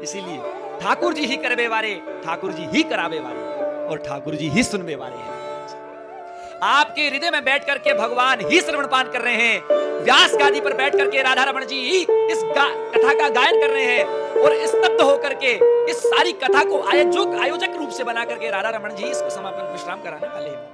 इसीलिए ठाकुर जी ही करवे वारे, ठाकुर जी ही करावे वारे, और ठाकुर जी ही सुनवे वाले हैं। आपके हृदय में बैठ करके भगवान ही श्रवण पान कर रहे हैं। व्यास गादी पर बैठ करके राधा रमण जी ही इस कथा का गायन कर रहे हैं, और स्तब्ध होकर के इस सारी कथा को आयोजक रूप से बना करके राधा रमण जी इसको समापन विश्राम कराने वाले हैं।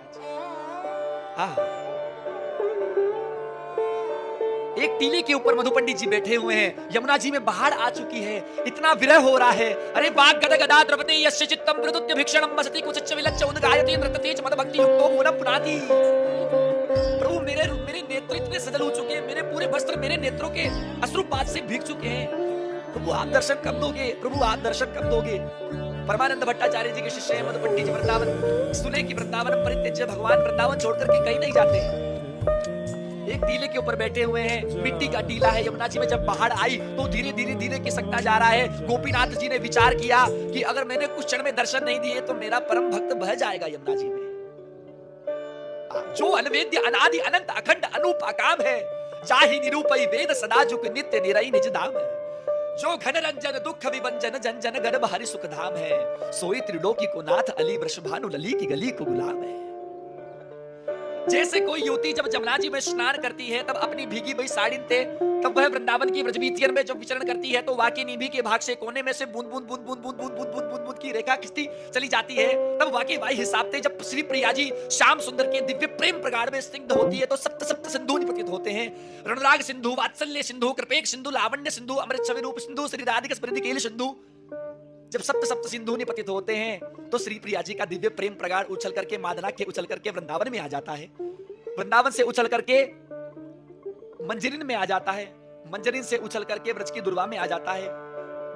एक टीले के ऊपर मधु पंडित जी बैठे हुए हैं, यमुना जी में बाढ़ आ चुकी है, इतना विरह हो रहा है। अरे बाग गद गदा द्रवते यस्य चित्तम प्रदुत्य भिक्षणम बसति कुचच्च विलच्च उद्गायते नृत्यते च मद भक्ति युक्तो मूलम पुनाति। प्रभु मेरे नेत्र इतने सजल हो चुके हैं, मेरे पूरे वस्त्र मेरे नेत्रों के अश्रुपात से भीग चुके हैं। प्रभु आप दर्शन कब दोगे? प्रभु आप दर्शन कब दोगे? परमानंद भट्टाचार्य जी के शिष्य हैं मधु पंडित जी वृंदावन सुने की वृंदावन परित्यज्य, भगवान वृंदावन छोड़ करके कहीं नहीं जाते। एक टीले के ऊपर बैठे हुए हैं, मिट्टी का टीला है। यमुना जी में जब बाढ़ आई तो धीरे धीरे धीरे खिसकता जा रहा है। गोपीनाथ जी ने विचार किया कि अगर मैंने कुछ क्षण में दर्शन नहीं दिए तो मेरा परम भक्त बह जाएगा यमुना जी में। जो अनवेद्य अनादि अनंत अखंड अनूप अकाम है, चाहे निरूपई वेद सदा जुग नित्य निरई निज धाम है। जो घन रंजन दुख विभंजन जन जन गर्भ हरि सुख धाम है, सोई त्रिलोकी को नाथ अली वृषभानु लली की गली को गुलाम है। जैसे कोई युवती जब जमुना जी में स्नान करती है तब अपनी भीगी हुई साड़ी ते तब वह वृंदावन की ब्रजवीथियन में जब विचरण करती है तो वाकई निभि के भाग से कोने में से बूंद बूंद बूंद बूंद बूंद बूंद बूंद बूंद बूंद बूंद की रेखा खिंचती चली जाती है। तब वाकई भाई हिसाब से जब श्री प्रिया जी श्याम सुंदर के दिव्य प्रेम प्रगाढ़ में स्निग्ध होती है तो सप्त सप्त सिंधु प्रतीत होते हैं। रणराग सिंधु, वात्सल्य सिंधु, कृपेक सिंधु, लावण्य सिंधु, अमृत स्वरूप सिंधु, श्री राधिका स्मृति केल सिंधु। जब सप्त सप्त सिंधु पतित होते हैं तो श्री प्रिया जी का दिव्य प्रेम प्रगाढ़ उछल करके मादनाक्य उछल करके वृंदावन में आ जाता है। वृंदावन से उछल करके मंजरीन में आ जाता है, मंजरीन से उछल करके ब्रज की दुर्वा में आ जाता है,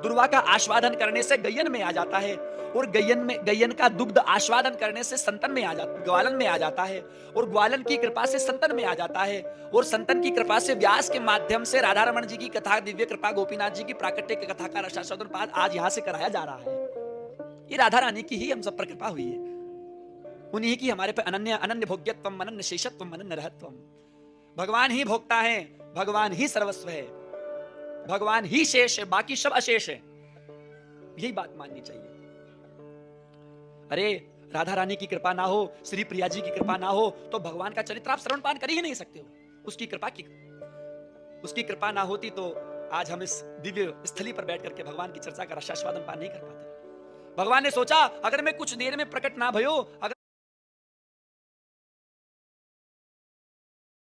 दुर्वा का आस्वादन करने से गयन में आ जाता है, और गयन का दुग्ध आस्वादन करने से संतन में आ जाता, ग्वालन में आ जाता है, और ग्वालन की कृपा से संतन में आ जाता है, और संतन की कृपा से व्यास के माध्यम से राधा रमण जी की कथा, दिव्य कृपा गोपीनाथ जी की प्राकट्य कथा का रसास्वादन पाठ आज यहां से कराया जा रहा है। ये राधा रानी की ही हम सब पर कृपा हुई है, उन्हीं की हमारे पे अनन्य भोग्यत्वम, अनन्य शेषत्वम, अनन्य रहत्वम। भगवान ही भोगता है, भगवान ही सर्वस्व है, भगवान ही शेष है, बाकी सब अशेष है। यही बात माननी चाहिए। अरे राधा रानी की कृपा ना हो, श्री प्रिया जी की कृपा ना हो तो भगवान का चरित्र आप श्रवण पान कर ही नहीं सकते हो। उसकी कृपा ना होती तो आज हम इस दिव्य स्थली पर बैठ करके भगवान की चर्चा का रसास्वादन पान नहीं कर पाते। भगवान ने सोचा अगर मैं कुछ देर में प्रकट ना भयो, अगर